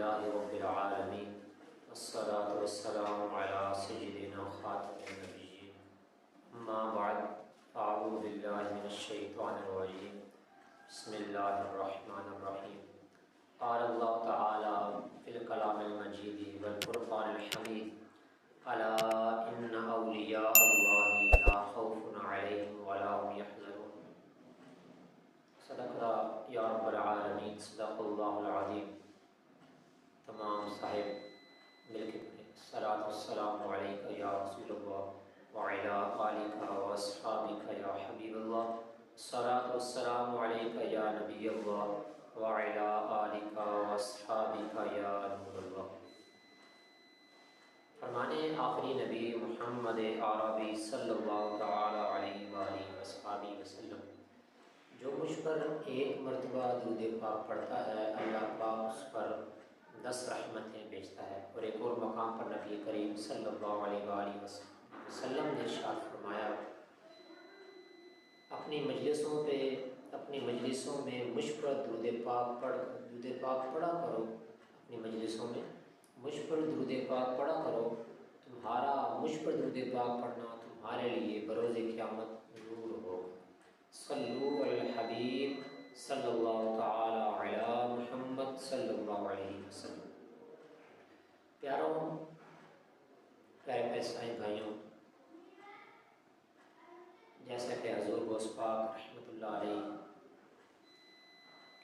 لله رب العالمين والصلاة والسلام على سيدنا خاتم النبيين أما بعد أعوذ بالله من الشيطان الرجيم بسم الله الرحمن الرحيم قال الله تعالى في الكلام المجيد والفرقان الحميد ألا إن أولياء الله لا خوف عليهم ولا هم يحزنون صدق یا رب العالمین صدق اللہ العظیم۔ تمام صاحب مل کے پڑھیں الصلاۃ والسلام علیک یا رسول اللہ وعلی آلک واصحابک یا حبیب اللہ، الصلاۃ والسلام علیک یا نبی اللہ وعلی آلک واصحابک یا نور اللہ۔ فرمانے آخری نبی محمد عربی صلی اللہ تعالی علیہ وآلہ وصحبہ وسلم، جو مجھ پر ایک مرتبہ درود پاک پڑھتا ہے اللہ پاک اس پر 10 رحمتیں بھیجتا ہے۔ اور ایک اور مقام پر نبی کریم صلی اللہ علیہ وآلہ وسلم نے ارشاد فرمایا، اپنی مجلسوں میں مجھ پر درود پاک پڑھا کرو، اپنی مجلسوں میں مجھ پر درود پاک پڑھا کرو، تمہارا مجھ پر درود پاک پڑھنا تمہارے لیے بروز قیامت نور ہوگا۔ صلو علی الحبیب صلی اللہ تعالی علی محمد صلی اللہ علیہ وسلم۔ پیاروں، پیارے پیسائیں بھائیوں، جیسا کہ حضور غوث پاک رحمۃ اللہ علیہ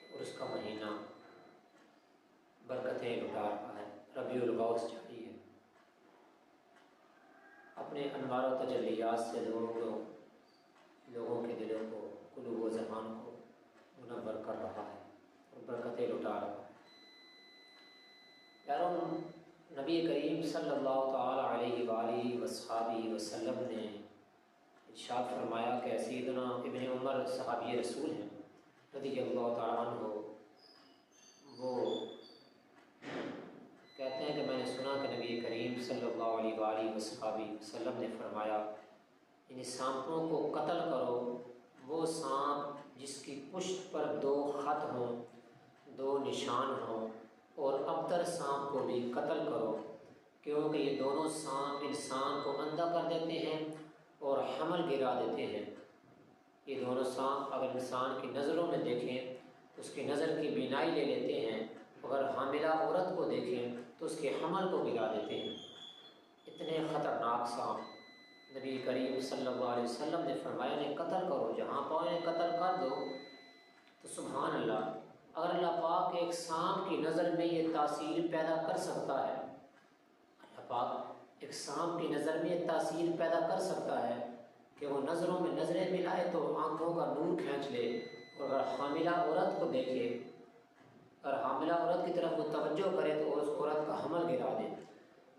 اور اس کا مہینہ برکتیں لٹا رہا ہے، ربیع الغوث جاری ہے، اپنے انوار و تجلیات سے لوگوں کے دلوں کو، قلوب و ذہان کو منور کر رہا ہے اور برکتیں لٹا رہا ہے۔ پیاروں، نبی کریم صلی اللہ تعالی علیہ وآلہ وصحبہ وسلم نے ارشاد فرمایا کہ سیدنا ابن عمر صحابی رسول ہیں رضی اللہ تعالیٰ عنہ، وہ کہتے ہیں کہ میں نے سنا کہ نبی کریم صلی اللہ علیہ وآلہ وصحبہ وسلم نے فرمایا، ان سانپوں کو قتل کرو، وہ سانپ جس کی پشت پر 2 خط ہوں، 2 نشان ہوں، اور ابتر سانپ کو بھی قتل کرو، کیونکہ یہ دونوں سانپ انسان کو اندھا کر دیتے ہیں اور حمل گرا دیتے ہیں۔ یہ دونوں سانپ اگر انسان کی نظروں میں دیکھیں تو اس کی نظر کی بینائی لے لیتے ہیں، اگر حاملہ عورت کو دیکھیں تو اس کے حمل کو گرا دیتے ہیں۔ اتنے خطرناک سانپ نبی کریم صلی اللہ علیہ وسلم نے فرمایا انہیں قتل کرو، جہاں پاؤ انہیں قتل کر دو۔ تو سبحان اللہ، اگر اللہ پاک ایک سانپ کی نظر میں یہ تاثیر پیدا کر سکتا ہے، اللہ پاک ایک سانپ کی نظر میں یہ تاثیر پیدا کر سکتا ہے کہ وہ نظروں میں نظریں ملائے تو آنکھوں کا نور کھینچ لے، اور اگر حاملہ عورت کو دیکھے، اگر حاملہ عورت کی طرف وہ توجہ کرے تو اس عورت کا حمل گرا دے۔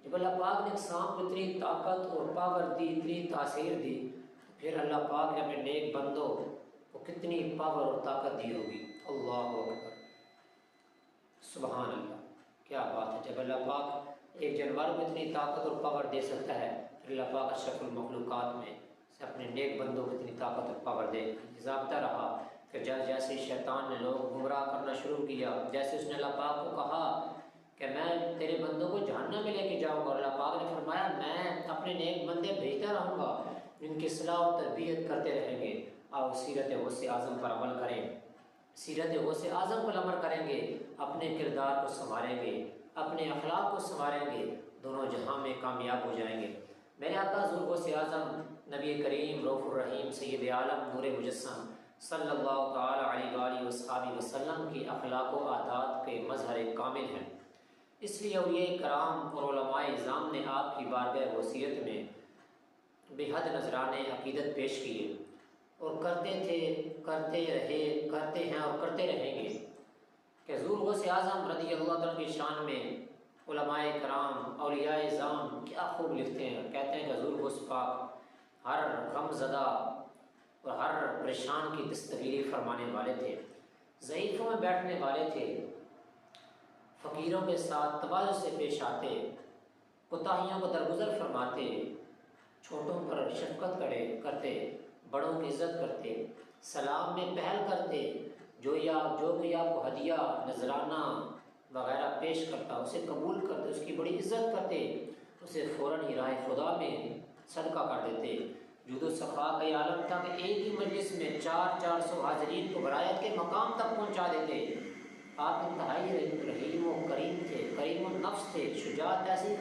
جب اللہ پاک نے ایک سانپ کو اتنی طاقت اور پاور دی، اتنی تاثیر دی، پھر اللہ پاک نے اپنے نیک بندوں کو کتنی پاور اور طاقت دی ہوگی۔ اللہ اکبر، سبحان اللہ، کیا بات ہے! جب اللہ پاک ایک جانور کو اتنی طاقت اور پاور دے سکتا ہے، پھر اللہ پاک اشرف المخلوقات میں سے اپنے نیک بندوں کو اتنی طاقت اور پاور دے۔ ضابطہ رہا کہ جیسے شیطان نے لوگ گمراہ کرنا شروع کیا، جیسے اس نے اللہ پاک کو کہا کہ میں تیرے بندوں کو جہنم میں لے کے جاؤں گا، اور اللہ پاک نے فرمایا میں اپنے نیک بندے بھیجتا رہوں گا، جن کی اصلاح و تربیت کرتے رہیں گے۔ آؤ سیرت غوث اعظم پر عمل کریں، سیرت غوث اعظم پر عمل کریں گے، اپنے کردار کو سنواریں گے، اپنے اخلاق کو سنواریں گے، دونوں جہاں میں کامیاب ہو جائیں گے۔ میرے آقا حضور غوث اعظم نبی کریم رؤوف الرحیم سید عالم نور مجسم صلی اللہ تعالی علیہ وآلہ وصحبہ وسلم کی اخلاق و عادات کے مظہر کامل ہیں، اس لیے اولیاء کرام اور علماء اعظام نے آپ کی بارگاہ وصیت میں بے حد نذرانے عقیدت پیش کیے، اور کرتے ہیں اور کرتے رہیں گے کہ حضور غوث اعظم رضی اللہ عنہ کی شان میں علماء کرام اولیاء اعظام کیا خوب لکھتے ہیں، کہتے ہیں کہ حضور غوث پاک ہر غم زدہ اور ہر پریشان کی دستگیری فرمانے والے تھے، ضعیفوں میں بیٹھنے والے تھے، فقیروں کے ساتھ تواضع سے پیش آتے، کوتاہیوں کو درگزر فرماتے، چھوٹوں پر شفقت کرتے، بڑوں کی عزت کرتے، سلام میں پہل کرتے، جو کوئی آپ کو ہدیہ نذرانہ وغیرہ پیش کرتا، اسے قبول کرتے، اس کی بڑی عزت کرتے، اسے فوراً ہی راہ خدا میں صدقہ کر دیتے۔ جود و سخا کا یہ عالم تھا کہ ایک ہی مجلس میں 400 حاضرین کو برایت کے مقام تک پہنچا دیتے۔ آپ انتہائی رحیم و کریم تھے، کریم النفس تھے، شجاعت ایسی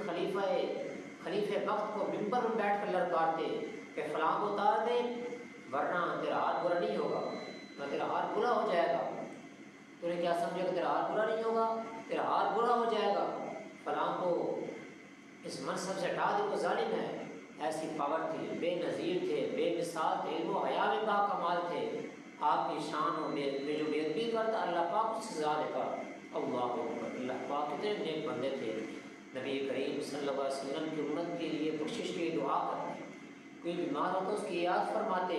خلیفہ وقت کو ممبر میں بیٹھ کر للکارتے کہ فلاں کو اتار دے ورنہ تیرا ہاتھ برا نہیں ہوگا، نہ تیرا ہاتھ برا ہو جائے گا۔ تو نے کیا سمجھا کہ تیرا ہاتھ برا نہیں ہوگا، تیرا ہاتھ برا ہو جائے گا، فلاں کو اس منصب سے ہٹا دے، وہ ظالم ہے۔ ایسی پاور تھی، بے نظیر تھے، بے مثال تھے، علم و حیا میں با کمال تھے۔ آپ کی شان و میں جو بے ادبی کرتا اللہ پاک اس سے سزا دیتا۔ اللہ اکبر، اللہ پاک کتنے نیک بندے تھے۔ نبی کریم صلی اللہ علیہ وسلم کی امت کے لیے بخشش کی دعا کرتے، کوئی بیمار ہو تو اس کی یاد فرماتے،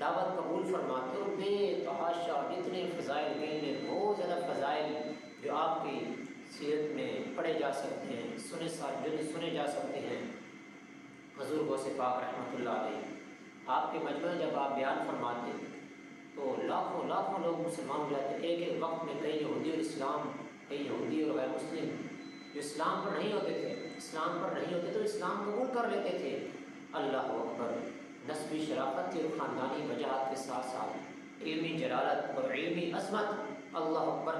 دعوت قبول فرماتے، اور بے تحاشا جتنے فضائل میں بہت زیادہ فضائل جو آپ کی سیرت میں پڑھے جا سکتے ہیں، سنے جا سکتے ہیں۔ حضور غوث پاک رحمۃ اللہ علیہ آپ کے مجمع جب آپ بیان فرماتے تو لاکھوں لوگ مسلمان ہو جاتے ایک ایک وقت میں، کئی یہودی اور اسلام، کئی یہودی اور غیر مسلم جو اسلام پر نہیں ہوتے تو اسلام قبول کر لیتے تھے۔ اللہ اکبر، نسبی شرافت اور خاندانی وجاہت کے ساتھ ساتھ علمی جلالت اور علمی عظمت، اللہ اکبر،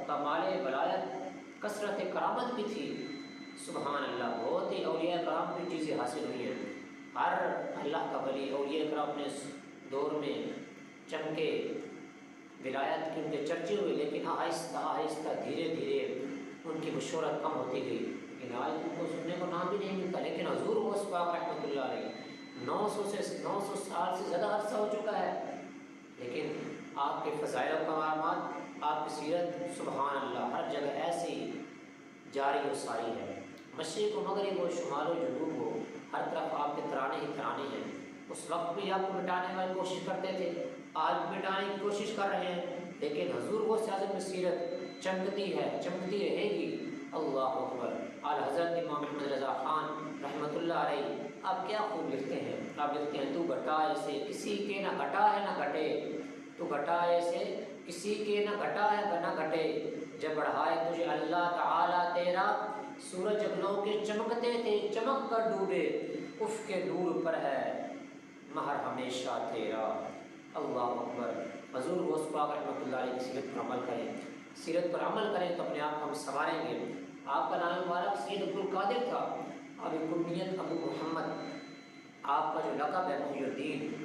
کمال ولایت، کثرت کرامت بھی تھی۔ سبحان اللہ، بہت ہی اولیاء کرام کی چیزیں حاصل ہوئی ہیں۔ ہر اللہ کا ولی اولیاء کرام اپنے دور میں چمکے، ولایت کے ان کے چرچے ہوئے، لیکن آہستہ دھیرے ان کی بشورت کم ہوتی گئی، لیکن آج ان کو سننے کو نام بھی نہیں ملتا۔ لیکن حضور غوث پاک رحمۃ اللہ علیہ 900 سال سے زیادہ عرصہ ہو چکا ہے، لیکن آپ کے فضائل و کرامات، آپ کی سیرت سبحان اللہ ہر جگہ ایسی جاری و ساری ہے۔ مشرق و مغرب ہو، شمال و جنوب ہو، ہر طرف آپ کے ترانے ہی ترانے ہیں۔ اس وقت بھی آپ کو مٹانے کی کوشش کرتے تھے، آج بھی مٹانے کی کوشش کر رہے ہیں، لیکن حضور غوث اعظم کی سیرت چمکتی ہے، چمکتی رہے گی۔ اللہ اکبر۔ اعلی حضرت امام محمد رضا خان رحمۃ اللہ علیہ آپ کیا خوب لکھتے ہیں، آپ لکھتے ہیں تو گھٹا ایسے کسی کے نہ گھٹا ہے نہ گھٹے، تو گھٹا ایسے کسی کے نہ گھٹا ہے نہ گھٹے، جب بڑھائے تجھے اللہ تعالیٰ تیرا، سورج اگلوں کے چمکتے تھے چمک کر ڈوبے، اف کے نور پر ہے مہر ہمیشہ تیرا۔ اللہ اکبر۔ حضور غوث پاک رحمۃ اللہ علیہ کی سیرت پر عمل کریں، سیرت پر عمل کریں تو اپنے آپ کو ہم سنواریں گے۔ آپ کا نام مبارک سید عبد القادر تھا، اب کنیت ابو محمد، آپ کا جو لقب ہے محی الدین،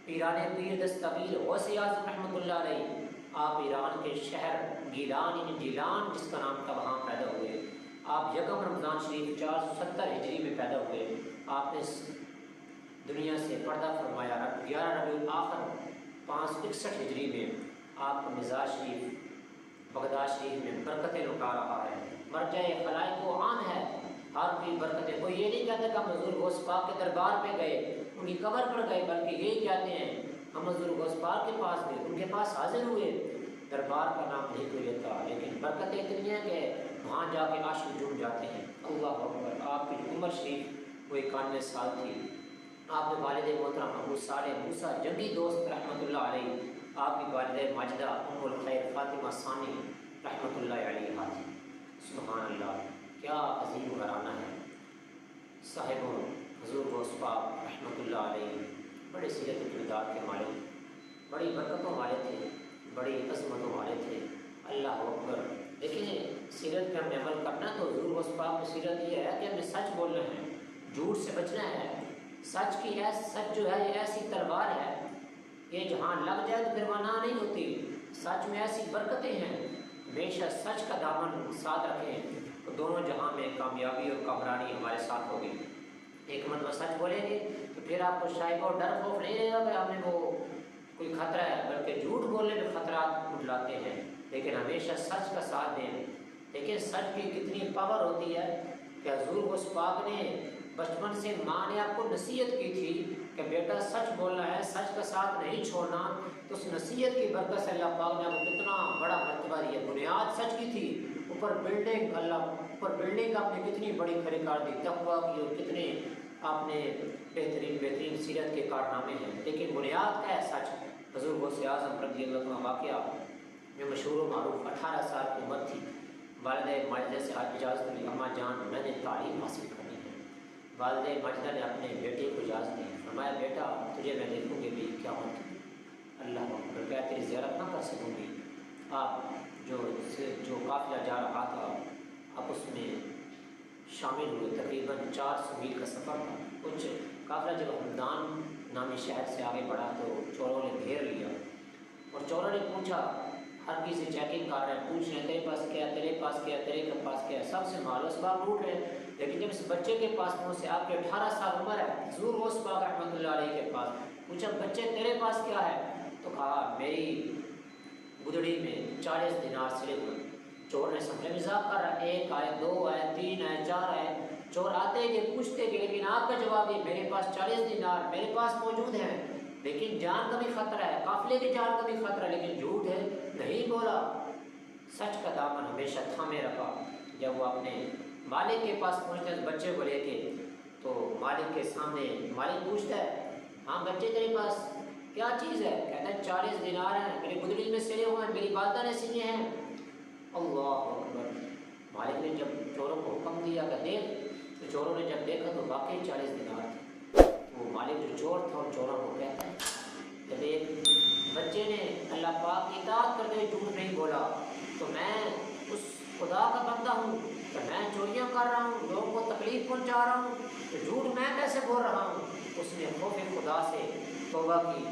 پیران پیر دستگیر غوث اعظم رحمۃ اللہ علیہ، آپ ایران کے شہر گیلان جس کا نام تھا وہاں پیدا ہوئے۔ آپ یکم رمضان شریف 470 ہجری میں پیدا ہوئے۔ آپ نے دنیا سے پردہ فرمایا 11 ربیع الآخر 561 ہجری میں۔ آپ کا مزاج شریف بغداد شریف میں برکتیں لٹا رہا ہے، مرجع خلائق و عام ہے، ہر کوئی برکتیں، کوئی یہ نہیں کہتا کہ ہم حضور غوث پاک کے دربار پہ گئے، ان کی قبر پر گئے، بلکہ یہ کہتے ہیں ہم حضور غوث پاک کے پاس گئے، ان کے پاس حاضر ہوئے۔ دربار کا نام نہیں کوئی لیتا، لیکن برکتیں اتنی ہیں کہ وہاں جا کے عاشق جڑ جاتے ہیں۔ اللہ اکبر۔ آپ کی عمر شریف وہ 91 سال تھی۔ آپ کے والد محترم ابو صالح موسیٰ جنگی دوست رحمۃ اللہ علیہ، آپ کی والدہ ماجدہ ام الخیر فاطمہ ثانی رحمۃ اللہ علیہ تھی۔ سبحان اللہ، کیا عظیم گھرانہ ہے۔ صاحب حضور غوث پاک رحمۃ اللہ علیہ بڑے سیرت و کردار کے مالک، بڑی برکتوں والے تھے، بڑی عظمتوں والے تھے۔ اللہ اکبر۔ دیکھیں سیرت پہ ہم نے عمل کرنا تو حضور غوث پاک کی سیرت یہ ہے کہ ہمیں سچ بولنا ہے، جھوٹ سے بچنا ہے۔ سچ جو ہے یہ ایسی تلوار ہے، یہ جہاں لگ جائے تو پھر وہاں نہیں ہوتی۔ سچ میں ایسی برکتیں ہیں، ہمیشہ سچ کا دامن ساتھ رکھیں تو دونوں جہاں میں کامیابی اور کامرانی ہمارے ساتھ ہوگی۔ ایک مرتبہ سچ بولیں گے تو پھر آپ کو شاید اور ڈر خوف نہیں رہے گا کہ آپ نے وہ کوئی خطرہ ہے، بلکہ جھوٹ بولنے میں خطرات اٹھلاتے ہیں، لیکن ہمیشہ سچ کا ساتھ دیں۔ لیکن سچ کی کتنی پاور ہوتی ہے کہ حضور غوث پاک نے بچپن سے ماں نے آپ کو نصیحت کی تھی کہ بیٹا سچ بولنا ہے، سچ کا ساتھ نہیں چھوڑنا، تو اس نصیحت کی برکت سے اللہ پاک نے آپ کو کتنا بڑا مرتبہ دیا۔ بنیاد سچ کی تھی، اوپر بلڈنگ آپ نے کتنی بڑی کھڑی کر دی، تقویٰ کی، اور کتنے آپ نے بہترین سیرت کے کارنامے ہیں، لیکن بنیاد کا ہے سچ۔ حضور غوث اعظم رضی اللہ عنہ واقعہ جو مشہور و معروف، 18 سال کی عمر تھی، والد ماجدہ سے آج اجازت لی، اماں جان میں نے تعلیم حاصل کرنی ہے۔ والد ماجدہ نے اپنے بیٹے کو اجازت دی، فرمایا بیٹا تجھے میں دیکھوں گی بھی کیا ہوتا ہے، اللہ اکبر، کیا تیری زیارت نہ کر سکوں گی؟ آپ جو قافلہ جا رہا تھا آپ اس میں شامل ہوئے، تقریباً 400 میل کا سفر تھا۔ کچھ قافلہ جب ہمدان نامی شہر سے آگے بڑھا تو چوروں نے گھیر لیا، اور چوروں نے پوچھا، ہر کسی چیکنگ کر رہے ہیں، پوچھ رہے ہیں تیرے پاس کیا ہے، تیرے پاس کیا ہے، تیرے پاس کیا ہے، سب سے مال اسباب لوٹ رہے ہیں۔ لیکن جب اس بچے کے پاس پہنچے، آپ کے 18 سال عمر ہے، حضور غوث پاک رحمۃ اللہ علیہ کے پاس پوچھا بچے تیرے پاس کیا ہے؟ تو کہا میری گدڑی میں 40 دینار سلے ہوئے۔ چور نے سمجھا مذاق کر رہا ہے، 1 آئے، 2 آئے، 3 آئے، 4 آئے، چور آتے گئے پوچھتے گئے، لیکن آپ کا جواب یہ میرے پاس 40 دینار میرے پاس موجود ہیں، لیکن جان کا بھی خطرہ ہے، قافلے کی جان کا بھی خطرہ ہے، لیکن جھوٹ ہے نہیں بولا، سچ کا دامن ہمیشہ تھامے رکھا۔ جب وہ اپنے مالک کے پاس پہنچتے ہیں بچے کو لے کے، تو مالک کے سامنے مالک پوچھتا ہے ہاں بچے تیرے پاس کیا چیز ہے؟ کہتا ہے 40 دینار ہیں، میری گدڑی میں سلے ہوئے ہیں، میری والدہ نے سیے ہیں۔ اللہ اکبر۔ مالک نے جب چوروں کو حکم دیا کہ دیکھ، تو چوروں نے جب دیکھا تو واقعی 40 دینار تھے۔ وہ مالک جو چور تھا ان چوروں کو کہتا ہے جب ایک بچے نے اللہ پاک کی اطاعت کرتے ہوئے جھوٹ نہیں بولا تو میں اس خدا کا بندہ ہوں کہ میں چوریاں کر رہا ہوں، لوگوں کو تکلیف پہنچا رہا ہوں، تو جھوٹ میں کیسے بول رہا ہوں؟ اس نے خوف خدا سے توبہ کی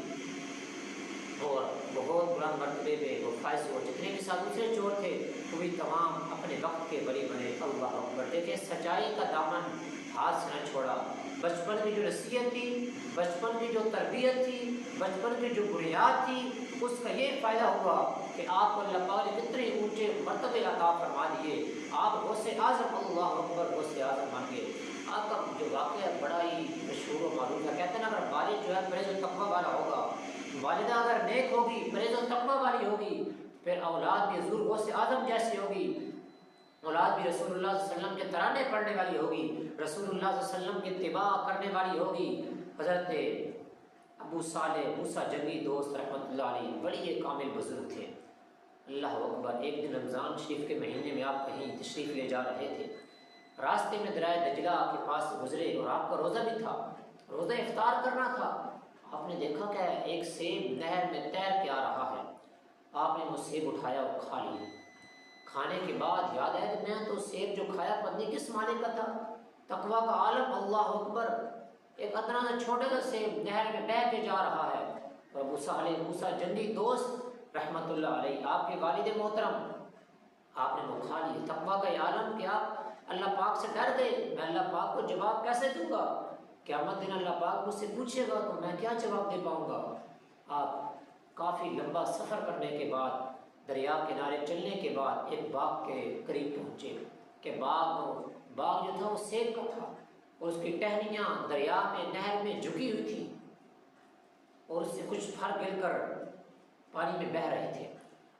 اور بہت بلند مرتبے پہ وہ فائز ہو۔ جتنے بھی ساتھ دوسرے چور تھے وہ بھی تمام اپنے وقت کے بری بنے۔ اللہ اکبر۔ دیکھیں سچائی کا دامن ہاتھ سے نہ چھوڑا۔ بچپن کی جو نصیحت تھی، بچپن کی جو تربیت تھی، بچپن کی جو بنیاد تھی، اس کا یہ فائدہ ہوا کہ آپ کو اللہ پاک نے کتنے اونچے مرتبے عطا فرما دیے، آپ غوث اعظم، اللہ اکبر، غوث اعظم بن گئے۔ آپ کا جو واقعہ بڑا ہی مشہور و معروف ہے، کہتے ہیں نا اگر والد جو ہے پرہیز و تقویٰ والا ہوگا، والدہ اگر نیک ہوگی، پرہیز و تقویٰ والی ہوگی، پھر اولاد بھی حضور غوث اعظم جیسی ہوگی، اولاد بھی رسول اللہ صلی اللہ علیہ وسلم کے ترانے پڑھنے والی ہوگی، رسول اللہ صلی اللہ علیہ وسلم کی اتباع کرنے والی ہوگی۔ حضرت ابو صالح موسیٰ جنگی دوست رحمۃ اللہ علیہ بڑی ایک کامل بزرگ تھے۔ اللہ اکبر۔ ایک دن رمضان شریف کے مہینے میں آپ کہیں تشریف لے جا رہے تھے، راستے میں دریائے دجلہ کے پاس گزرے اور آپ کا روزہ بھی تھا، روزہ افطار کرنا تھا۔ آپ نے دیکھا کہ ایک سیب نہر میں تیر کے آ رہا ہے، آپ نے وہ سیب اٹھایا اور کھا لیا۔ کھانے کے بعد یاد ہے کہ میں تو سیب جو کھایا پتہ نہیں کس معنی کا تھا، تقویٰ کا عالم، اللہ اکبر۔ ایک ادنا سا چھوٹے سا سیب نہر میں بہہ کے جا رہا ہے، اور ابو صالح موسیٰ جنگی دوست رحمۃ اللہ علیہ آپ کے والد محترم، آپ نے وہ کھا لی۔ تقویٰ کا یہ عالم کہ آپ اللہ پاک سے ڈر گئے، میں اللہ پاک کو جواب کیسے دوں گا؟ قیامت دن اللہ پاک مجھ سے پوچھے گا تو میں کیا جواب دے پاؤں گا؟ آپ کافی لمبا سفر کرنے کے بعد، دریا کنارے چلنے کے بعد ایک باغ کے قریب پہنچے کہ باغ جو تھا وہ سیب کا تھا، اور اس کی ٹہنیاں دریا میں نہر میں جھکی ہوئی تھی، اور اس سے کچھ پھل گر کر پانی میں بہہ رہے تھے۔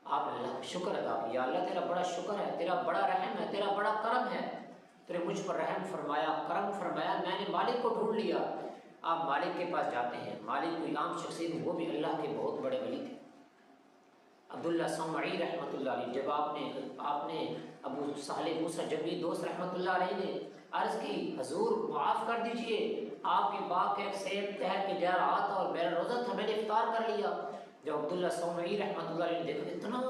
آپ نے اللہ کا شکر ادا کیا، اللہ تیرا بڑا شکر ہے، تیرا بڑا رحم ہے، تیرا بڑا کرم ہے، تیرے مجھ پر رحم فرمایا، کرم فرمایا، میں نے مالک کو ڈھونڈ لیا۔ آپ مالک کے پاس جاتے ہیں، مالک کوئی عام شخصیت، وہ بھی اللہ کے بہت بڑے ولی تھے، عبداللہ سمعی رحمۃ اللہ علیہ۔ جب آپ نے ابو صالح موسیٰ جنگی دوست رحمۃ اللہ علیہ نے عرض کی حضور معاف کر دیجئے، آپ کے باغ کے ایک سیب تہر کے جا رہا تھا اور میرا روزہ تھا، میں نے افطار کر لیا۔ جب عبداللہ سمعی رحمۃ اللہ علیہ نے دیکھا اتنا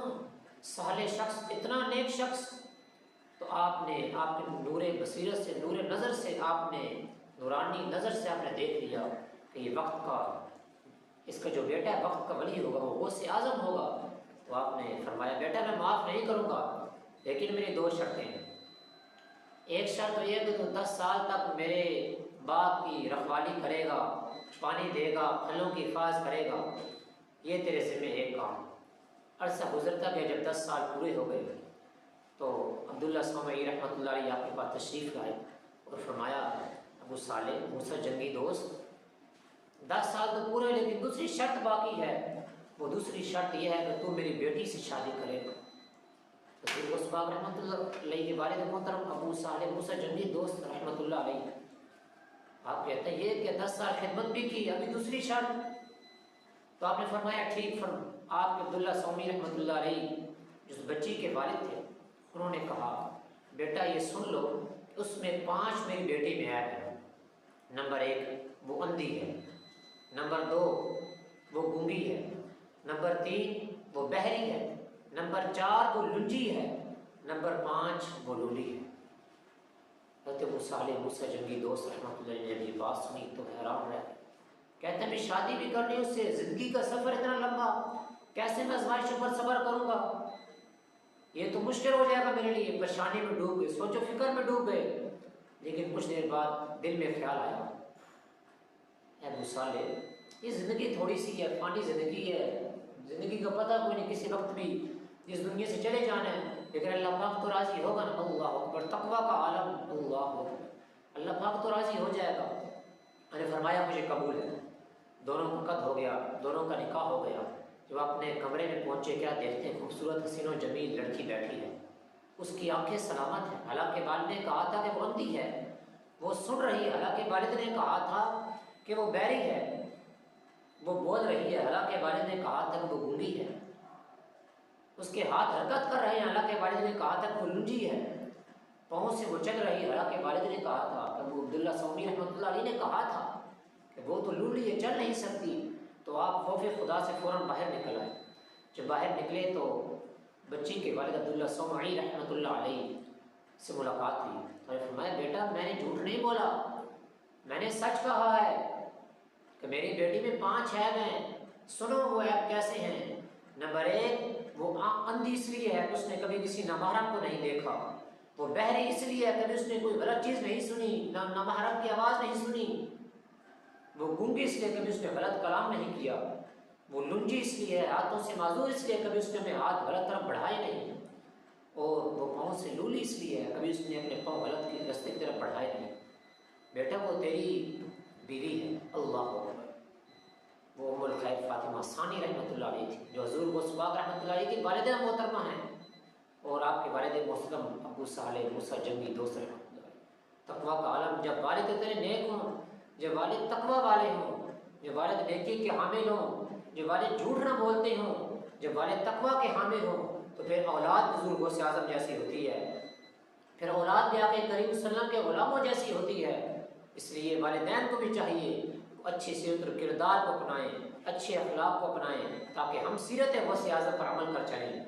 صالح شخص، اتنا نیک شخص، تو آپ نے نور بصیرت سے، نور نظر سے، آپ نے نورانی نظر سے آپ نے دیکھ لیا کہ یہ وقت کا، اس کا جو بیٹا ہے وقت کا ولی ہوگا، وہ غوث اعظم ہوگا۔ تو آپ نے فرمایا بیٹا میں معاف نہیں کروں گا، لیکن میری 2 شرطیں ہیں۔ ایک شرط تو یہ کہ تو 10 سال تک میرے باغ کی رکھوالی کرے گا، پانی دے گا، پھلوں کی حفاظت کرے گا، یہ تیرے ذمہ ایک کام۔ عرصہ گزرتا گیا، جب 10 سال پورے ہو گئے تو عبداللہ سمعی رحمۃ اللہ علیہ آپ کے پاس تشریف لائے اور فرمایا ابو صالح موسیٰ جنگی دوست 10 سال تو پورے، لیکن دوسری شرط باقی ہے، وہ دوسری شرط یہ ہے کہ تو میری بیٹی سے شادی کرے گا۔ رسول غوث پاک رحمۃ اللہ علیہ کے والد محترم ابو صالح موسیٰ جنگی دوست رحمۃ اللہ علیہ، آپ کہتے ہیں یہ کہ 10 سال خدمت بھی کی، ابھی دوسری شرط۔ تو آپ نے فرمایا ٹھیک۔ آپ کے عبداللہ سومی رحمۃ اللہ علیہ جس بچی کے والد تھے، انہوں نے کہا بیٹا یہ سن لو اس میں 5 میری بیٹی میں عیب ہے۔ نمبر 1 وہ اندھی ہے، نمبر 2 وہ گونگی ہے، نمبر 3 وہ بہری ہے، نمبر 4 وہ لنجی ہے، نمبر 5 وہ لولی ہے۔ حضرت موسیٰ علیہ موسیٰ جنگی دوست رحمۃ اللہ علیہ نے یہ بات سنی تو حیران رہے، کہتے ہیں میں شادی بھی کرنی اس سے، زندگی کا سفر اتنا لمبا، کیسے میں آزمائشوں پر صبر کروں گا، یہ تو مشکل ہو جائے گا میرے لیے۔ پریشانی میں ڈوب گئے، سوچ و فکر میں ڈوب گئے۔ لیکن کچھ دیر بعد دل میں خیال آیا، اے موسیٰ علیہ یہ زندگی تھوڑی سی ہے، فانی زندگی ہے، زندگی کا پتہ کوئی نہیں، کسی وقت بھی اس دنیا سے چلے جانا ہے، لیکن اللہ پاک تو راضی ہوگا نا۔ اللہ اکبر، تقویٰ کا عالم، اللہ اکبر، اللہ پاک تو راضی ہو جائے گا۔ میں نے فرمایا مجھے قبول ہے۔ دونوں کا قد ہو گیا، دونوں کا نکاح ہو گیا۔ جب اپنے کمرے میں پہنچے کیا دیکھتے ہیں، خوبصورت حسین و جمیل لڑکی بیٹھی ہے، اس کی آنکھیں سلامت ہیں، حالانکہ والد نے کہا تھا کہ وہ اندھی ہے، وہ سن رہی ہے، حالانکہ والد نے کہا تھا کہ وہ بہری ہے، وہ بول رہی ہے، حالانکہ والد نے کہا تھا کہ وہ گونگی ہے، اس کے ہاتھ حرکت کر رہے ہیں، حالانکہ والد نے کہا تھا کہ وہ لنجی ہے، پاؤں سے وہ چل رہی ہے، حالانکہ والد نے کہا تھا کہ وہ عبداللہ سعودی رحمۃ اللہ علیہ نے کہا تھا کہ وہ تو لولی ہے، چل نہیں سکتی۔ تو آپ خوف خدا سے فوراً باہر نکل آئے۔ جب باہر نکلے تو بچی کے والد عبداللہ سعودی رحمۃ اللہ علیہ سے ملاقات ہوئی، اور فرمایا بیٹا میں نے جھوٹ نہیں بولا، میں نے سچ کہا ہے کہ میری بیٹی میں 5 عیب ہیں۔ سنو وہ عیب کیسے ہیں۔ نمبر 1 وہ اندھی اس لیے ہے، اس نے کبھی کسی نامحرم کو نہیں دیکھا۔ وہ بہری اس لیے ہے، کبھی اس نے کوئی غلط چیز نہیں سنی، نامحرم کی آواز نہیں سنی۔ وہ گونگی اس لیے، کبھی اس نے غلط کلام نہیں کیا۔ وہ لنجی اس لیے ہے، ہاتھوں سے معذور اس لیے، کبھی اس نے اپنے ہاتھ غلط طرف بڑھائے نہیں۔ اور وہ پاؤں سے لولی اس لیے ہے، کبھی اس نے اپنے پاؤں غلط کی رستے کی طرف بڑھائے نہیں۔ بیٹا وہ تیری بیوی ہے، اللہ اکبر۔ وہ ام الخیر فاطمہ ثانی رحمۃ اللہ علیہ تھی، جو حضور غوث پاک رحمۃ اللہ علیہ کی والدہ محترمہ ہیں، اور آپ کے والد محترم ابو صالح موسیٰ جنگی دوست رحمۃ اللہ علیہ۔ تقویٰ کا عالم، جب والد تیرے نیک ہوں، جب والد تقویٰ والے ہوں، جب والد نیکی کے حامل ہوں، جب والد جھوٹ نہ بولتے ہوں، جب والد تقویٰ کے حامل ہوں، تو پھر اولاد حضور غوث اعظم جیسی ہوتی ہے، پھر اولاد بھی آقا کریم صلی اللہ علیہ وسلم کے غلاموں جیسی ہوتی ہے۔ اس لیے والدین کو بھی چاہیے اچھی سیرت اور کردار کو اپنائیں، اچھے اخلاق کو اپنائیں، تاکہ ہم سیرت غوث اعظم پر عمل کر چلیں۔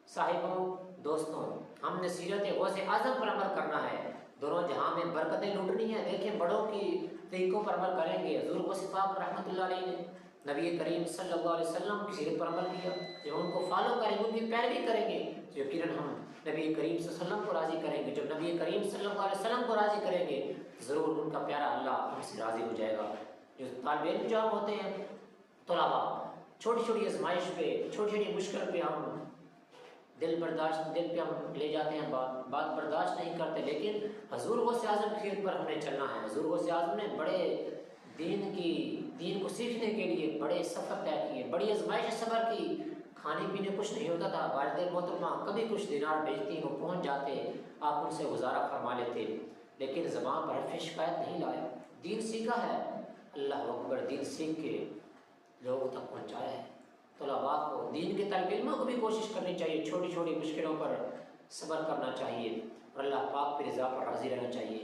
صاحبوں، دوستوں، ہم نے سیرت غوث اعظم پر عمل کرنا ہے، دونوں جہاں میں برکتیں لوٹنی ہیں۔ دیکھیں بڑوں کی طریقوں پر عمل کریں گے۔ حضور غوث پاک رحمۃ اللہ علیہ نے نبی کریم صلی اللہ علیہ وسلم کی سیرت پر عمل کیا، جب ان کو فالو کریں گے، ان کی پیروی کریں گے تو یقیناً ہم نبی کریم صلی اللہ علیہ وسلم کو راضی کریں گے۔ جب نبی کریم صلی اللہ علیہ وسلم کو راضی کریں گے، ضرور ان کا پیارا اللہ ہم سے راضی ہو جائے گا۔ جو طالب علم جو ہوتے ہیں، طلباء، چھوٹی چھوٹی آزمائش پہ، چھوٹی چھوٹی مشکل پہ ہم دل پہ ہم لے جاتے ہیں، بات برداشت نہیں کرتے، لیکن حضور غوث اعظم کی سیرت پر ہم نے چلنا ہے۔ حضور غوث اعظم نے بڑے دین کو سیکھنے کے لیے بڑے سفر طے کیے، بڑی آزمائش صبر کی، کھانے پینے کچھ نہیں ہوتا تھا، والد محترمہ کبھی کچھ دینار بیچتی وہ پہنچ جاتے، آپ ان سے گزارا فرما لیتے، لیکن زبان پر حرف شکایت نہیں لایا، دین سیکھا ہے۔ اللہ اکبر، دین سیکھ کے لوگوں تک پہنچایا ہے۔ طلباء کو، دین کے طالب علموں کو بھی کوشش کرنی چاہیے، چھوٹی چھوٹی مشکلوں پر صبر کرنا چاہیے اور اللہ پاک کی رضا پر راضی رہنا چاہیے۔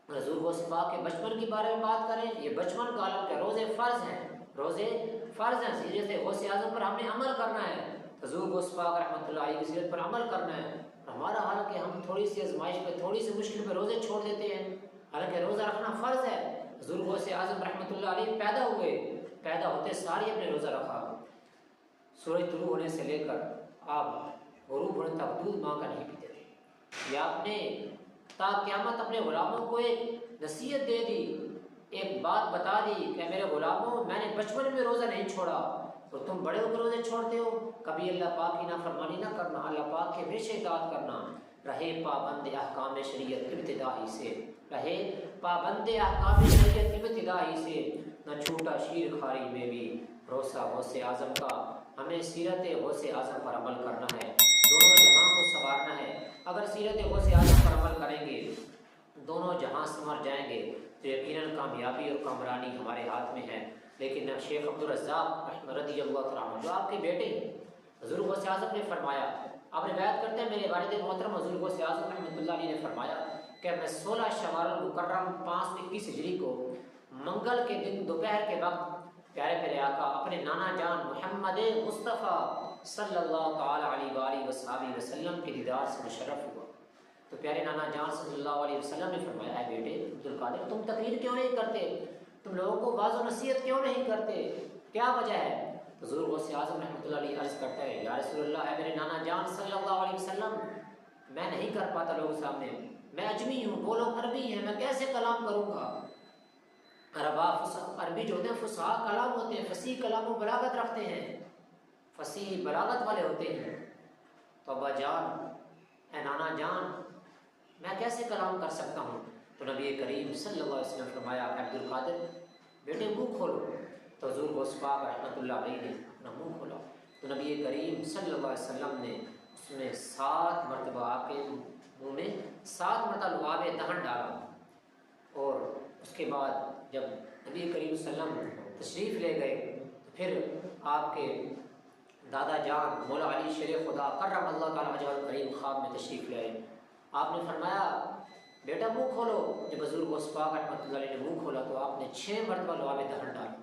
حضور غوث پاک کے بچپن کے بارے میں بات کریں، یہ بچپن کا عالم کے روزے فرض ہیں، روزے فرض ہیں، سیرت غوث اعظم پر ہم نے عمل کرنا ہے، حضور غوث پاک رحمۃ اللہ علیہ کی سیرت پر عمل کرنا ہے۔ ہمارا حال کہ ہم تھوڑی سی آزمائش پہ، تھوڑی سی مشکل پہ روزے چھوڑ دیتے ہیں، حالانکہ روزہ رکھنا فرض ہے۔ حضور غوث اعظم رحمۃ اللہ علیہ پیدا ہوئے، پیدا ہوتے ساری اپنے روزہ رکھا، سورج طلوع ہونے سے لے کر آپ غروب ہونے تک دودھ ماں کا نہیں پیتے تھے۔ یا آپ نے تا قیامت اپنے غلاموں کو ایک نصیحت دے دی، ایک بات بتا دی کہ میرے غلاموں، میں نے بچپن میں روزہ نہیں چھوڑا اور تم بڑے ہو کر روزے چھوڑتے ہو، کبھی اللہ پاک کی نافرمانی نہ کرنا، اللہ پاک کے ہمیشہ اطاعت کرنا، رہے پابند احکام شریعت ابتدائی سے، رہے پابند احکام شریعت ابتدائی سے، نہ چھوٹا شیر کھاری میں بھی روزہ غوث اعظم کا۔ ہمیں سیرت غوث اعظم پر عمل کرنا ہے، دونوں جہاں کو سنوارنا ہے۔ اگر سیرت غوث اعظم پر عمل کریں گے، دونوں جہاں سنور جائیں گے تو یقیناً کامیابی اور کامرانی ہمارے ہاتھ میں ہے۔ لیکن شیخ عبدالرزاق رضی اللہ تعالیٰ عنہ جو آپ کے بیٹے ہیں، حضور غوث اعظم نے فرمایا آپ روایت کرتے ہیں میرے والد محترم حضور غوث اعظم رحمۃ اللہ علیہ نے فرمایا کہ میں 16 شوال المکرم 521 ہجری کو منگل کے دن دوپہر کے وقت پیارے پیارے آقا اپنے نانا جان محمد مصطفیٰ صلی اللہ تعالیٰ علیہ وآلہ وصحبہ وسلم کے دیدار سے مشرف ہوا۔ تو پیارے نانا جان صلی اللہ علیہ وسلم نے فرمایا، اے بیٹے عبدالقادر، تم تقریر کیوں نہیں کرتے؟ تم لوگوں کو واعظ و نصیحت کیوں نہیں کرتے؟ کیا وجہ ہے؟ حضور غوث اعظم رحمۃ اللہ علیہ عرض کرتا ہے، یا رسول اللہ، اے میرے نانا جان صلی اللہ علیہ وسلم، میں نہیں کر پاتا لوگوں سامنے، میں اجمی ہوں، وہ لوگ عربی ہیں، میں کیسے کلام کروں گا؟ عربی جو ہوتے ہیں فصاح کلام ہوتے ہیں، فصیح کلام و بلاغت رکھتے ہیں، فصیح بلاغت والے ہوتے ہیں۔ تو ابا جان، اے نانا جان، میں کیسے کلام کر سکتا ہوں؟ تو نبی کریم صلی اللہ علیہ وسلم فرمایا، عبدالقادر بیٹے منہ کھولو۔ تو حضور غوث پاک رحمۃ اللہ علیہ نے اپنا منہ کھولا تو نبی کریم صلی اللہ علیہ وسلم نے اس میں 7 مرتبہ آپ کے منہ میں 7 مرتبہ لعاب دہن ڈالا، اور اس کے بعد جب نبی کریم صلی اللہ علیہ وسلم تشریف لے گئے تو پھر آپ کے دادا جان مولا علی شیر خدا کرم اللہ تعالیٰ وجہ الکریم خواب میں تشریف لے آئے۔ آپ نے فرمایا، بیٹا منہ کھولو۔ جب حضور غوث پاک رحمۃ اللہ علیہ نے منہ کھولا تو آپ نے 6 مرتبہ لعاب دہن ڈالا۔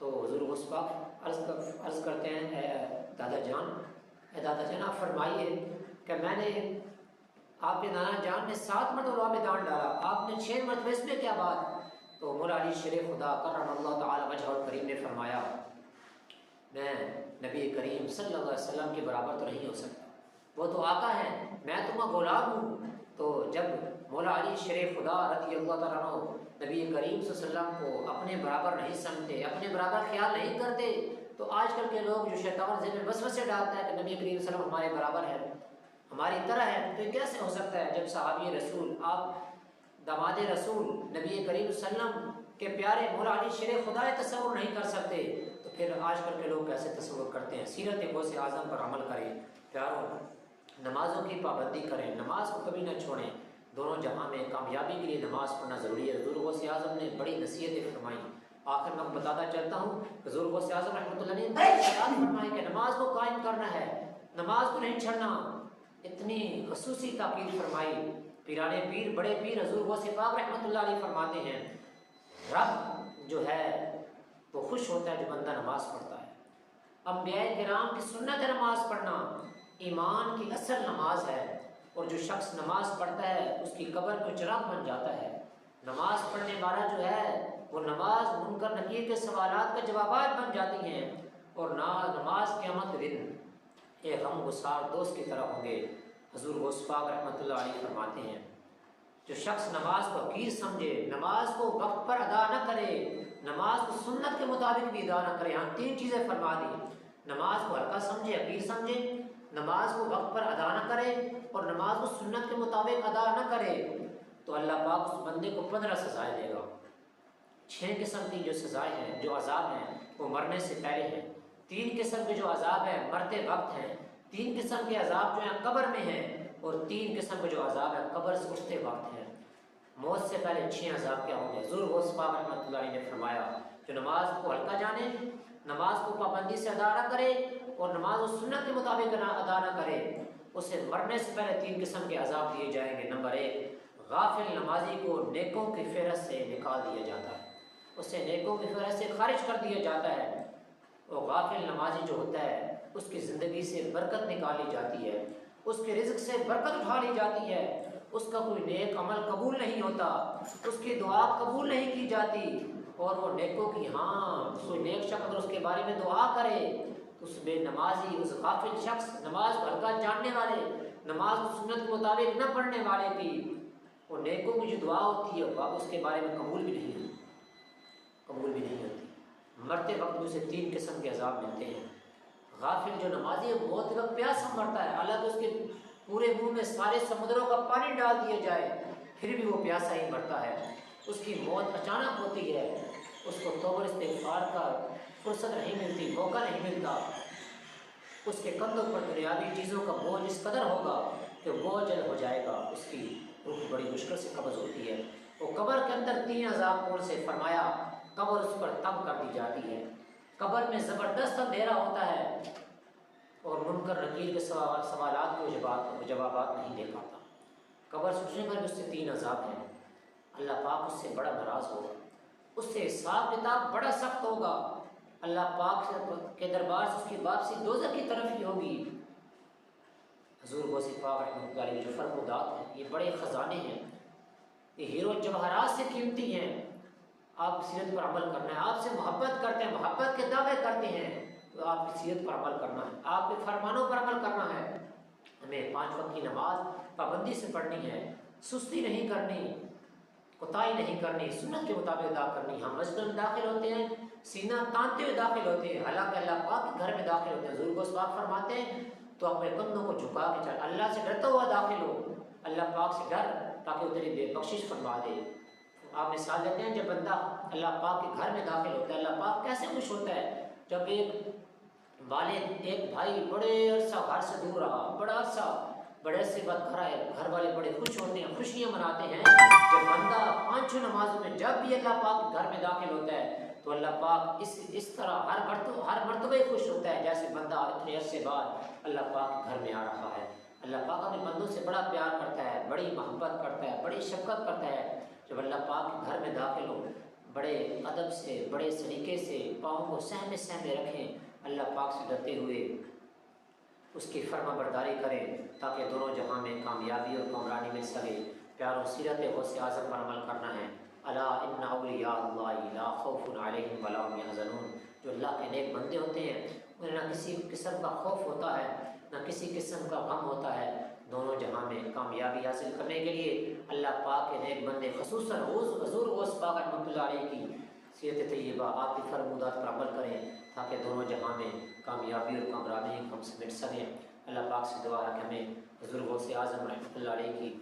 تو حضور غوث پاک عرض کرتے ہیں، اے دادا جان آپ فرمائیے کہ میں نے آپ کے نانا جان نے 7 مرتبہ لعاب دہن ڈالا، آپ نے 6 مرتبہ، اس میں کیا بات؟ تو مولا علی شیر خدا کرم اللہ تعالیٰ وجہ الکریم نے فرمایا، میں نبی کریم صلی اللہ علیہ وسلم کے برابر تو نہیں ہو سکتا، وہ تو آقا ہے، میں تمہارا غلام ہوں۔ تو جب مولا علی شیر خدا رضی اللہ تعالیٰ عنہ نبی کریم صلی اللہ علیہ وسلم کو اپنے برابر نہیں سمجھتے، اپنے برابر خیال نہیں کرتے، تو آج کل کے لوگ جو شیطان ذہن میں وسوسے ڈالتا ہے کہ نبی کریم صلی اللہ علیہ وسلم ہمارے برابر ہے، ہماری طرح ہے، تو یہ کیسے ہو سکتا ہے؟ جب صحابی رسول، آپ داماد رسول نبی کریم صلی اللہ علیہ وسلم کے پیارے مولا علی شیر خدا تصور نہیں کر سکتے، تو پھر آج کل کے لوگ کیسے تصور کرتے ہیں؟ سیرت غوث اعظم پر عمل کریں پیاروں، نمازوں کی پابندی کریں، نماز کو کبھی نہ چھوڑیں، دونوں جہاں میں کامیابی کے لیے نماز پڑھنا ضروری ہے۔ حضور غوث اعظم نے بڑی نصیحتیں فرمائیں، آخر میں بتاتا چلتا ہوں، حضور غوث اعظم رحمۃ اللہ نے فرمایا کہ نماز کو قائم کرنا ہے، نماز کو نہیں چھڑنا، اتنی خصوصی تاکید فرمائی۔ پیرانے پیر، بڑے پیر حضور غوث پاک رحمۃ اللہ علیہ فرماتے ہیں، رب جو ہے وہ خوش ہوتا ہے جو بندہ نماز پڑھتا ہے۔ انبیاء کرام کی سنت ہے نماز پڑھنا، ایمان کی اصل نماز ہے، اور جو شخص نماز پڑھتا ہے اس کی قبر کو چراغ بن جاتا ہے۔ نماز پڑھنے والا جو ہے وہ نماز منکر نکیر کے سوالات کا جوابات بن جاتی ہیں، اور نماز قیامت کے دن ایک غم گسار دوست کی طرح ہوں گے۔ حضور غوث پاک رحمۃ اللہ علیہ فرماتے ہیں، جو شخص نماز کو حقیر سمجھے، نماز کو وقت پر ادا نہ کرے، نماز کو سنت کے مطابق بھی ادا نہ کرے، ہاں 3 چیزیں فرما دی، نماز کو ہلکا سمجھے، حقیر سمجھے، نماز کو وقت پر ادا نہ کرے، اور نماز کو سنت کے مطابق ادا نہ کرے، تو اللہ پاک اس بندے کو 15 سزائیں دے گا۔ 6 قسم کی جو سزائیں ہیں، جو عذاب ہیں، وہ مرنے سے پہلے ہیں۔ 3 قسم کے جو عذاب ہیں مرتے وقت ہیں۔ 3 قسم کے عذاب جو ہیں قبر میں ہیں، اور 3 قسم کے جو عذاب ہیں قبر سے اٹھتے وقت ہیں۔ موت سے پہلے 6 عذاب کیا ہوں گے؟ حضور غوث پاک رحمۃ اللہ علیہ نے فرمایا، جو نماز کو ہلکا جانے، نماز کو پابندی سے ادا نہ کرے، اور نماز و سنت کے مطابق ادا نہ کرے، اسے مرنے سے پہلے 3 قسم کے عذاب دیے جائیں گے۔ نمبر 1، غافل نمازی کو نیکوں کی فہرست سے نکال دیا جاتا ہے، اسے نیکوں کی فہرست سے خارج کر دیا جاتا ہے۔ وہ غافل نمازی جو ہوتا ہے اس کی زندگی سے برکت نکالی جاتی ہے، اس کے رزق سے برکت اٹھا لی جاتی ہے، اس کا کوئی نیک عمل قبول نہیں ہوتا، اس کی دعا قبول نہیں کی جاتی، اور وہ نیکوں کی، ہاں کوئی نیک شخص اگر اس کے بارے میں دعا کرے تو اس بے نمازی، اس غافل شخص، نماز کو ہلکا جاننے والے، نماز کو سنت کے مطابق نہ پڑھنے والے کی وہ نیکوں کی جو دعا ہوتی ہے وہ اس کے بارے میں قبول بھی نہیں ہوتی۔ مرتے وقت اسے 3 قسم کے عذاب ملتے ہیں۔ غافل جو نمازی ہے موت کے وقت پیاسا مرتا ہے، حالانکہ اس کے پورے منہ میں سارے سمندروں کا پانی ڈال دیا جائے پھر بھی وہ پیاسا ہی مرتا ہے، اس کی موت اچانک ہوتی ہے، اس کو توبہ استغفار کا فرصت نہیں ملتی، موقع نہیں ملتا، اس کے کندھوں پر دنیاوی چیزوں کا بوجھ اس قدر ہوگا کہ وہ جل ہو جائے گا، اس کی روح بڑی مشکل سے قبض ہوتی ہے۔ وہ قبر کے اندر 3 عذاب کون سے فرمایا، قبر اس پر تنگ کر دی جاتی ہے، قبر میں زبردست اندھیرا ہوتا ہے، اور منکر نکیر کے سوالات کو جوابات نہیں دے پاتا۔ قبر سے اٹھنے پر بھی اس سے 3 عذاب ہیں۔ اللہ پاک اس سے بڑا ناراض ہوگا، اس سے حساب کتاب بڑا سخت ہوگا۔ اللہ پاک کے دربار سے اس کی واپسی دوزخ کی طرف ہی ہوگی۔ حضور غوث پاک رحمۃ اللہ علیہ جو فرمودات ہیں یہ بڑے خزانے ہیں، یہ ہیرو جواہرات سے قیمتی ہیں۔ آپ سیرت پر عمل کرنا ہے، آپ سے محبت کرتے ہیں، محبت کے دعوے کرتے ہیں، تو آپ کی سیرت پر عمل کرنا ہے، آپ کے فرمانوں پر عمل کرنا ہے۔ ہمیں 5 وقت کی نماز پابندی سے پڑھنی ہے، سستی نہیں کرنی، کوتاہی نہیں کرنی، سنت کے مطابق ادا کرنی۔ ہم مسجد میں داخل ہوتے ہیں سینہ تانتے ہوئے داخل ہوتے ہیں، حالانکہ اللہ پاک کے گھر میں داخل ہوتے ہیں۔ حضور کو پاک فرماتے ہیں تو اپنے کندھوں کو جھکا کے چل، اللہ سے ڈرتا ہوا داخل ہو، اللہ پاک سے ڈر تاکہ وہ تیری بے بخشش فرما دے۔ آپ مثال دیتے ہیں جب بندہ اللہ پاک کے گھر میں داخل ہوتا ہے، اللہ پاک کیسے خوش ہوتا ہے؟ جب ایک والد ایک بھائی بڑے عرصہ گھر سے دور رہا، بڑا عرصہ بڑے عرصے بعد گھر آئے، گھر والے بڑے خوش ہوتے ہیں، خوشیاں مناتے ہیں۔ جب بندہ 5 نمازوں میں جب بھی اللہ پاک کے گھر میں داخل ہوتا ہے تو اللہ پاک اس طرح ہر مرتبہ خوش ہوتا ہے جیسے بندہ اتنے عرصے بعد اللہ پاک کے گھر میں آ رہا ہے۔ اللہ پاک اپنے بندوں سے بڑا پیار کرتا ہے، بڑی محبت کرتا ہے، بڑی شفقت کرتا ہے۔ جب اللہ پاک کے گھر میں داخل ہو، بڑے ادب سے، بڑے سلیقے سے پاؤں کو سہمے سہمے رکھیں، اللہ پاک سے ڈرتے ہوئے اس کی فرما برداری کریں تاکہ دونوں جہاں میں کامیابی اور کامرانی مل سکے۔ پیاروں، سیرت غوث اعظم پر عمل کرنا ہے۔ الا ان اولیاء اللہ لا خوف علیہم ولا هم يحزنون۔ جو اللہ کے نیک بندے ہوتے ہیں انہیں نہ کسی قسم کا خوف ہوتا ہے نہ کسی قسم کا غم ہوتا ہے۔ دونوں جہاں میں کامیابی حاصل کرنے کے لیے اللہ پاک کے نیک بندے خصوصاً حضور غوث پاک رحمۃ اللہ علیہ کی سیرت طیبہ، آپ کی فرمودات پر عمل کریں تاکہ دونوں جہاں میں کامیابی اور کامرانی ہم سے مل سکیں۔ اللہ پاک سے دعا ہے کہ ہمیں حضور غوث اعظم رحمۃ اللہ علیہ کی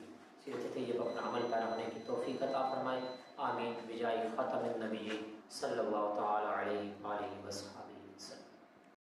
سیرت طیبہ پر عمل پیرا ہونے کی توفیق عطا فرمائے۔ آمین بجائے ختم النبی صلی اللہ تعالی علیہ وآلہ وسلم۔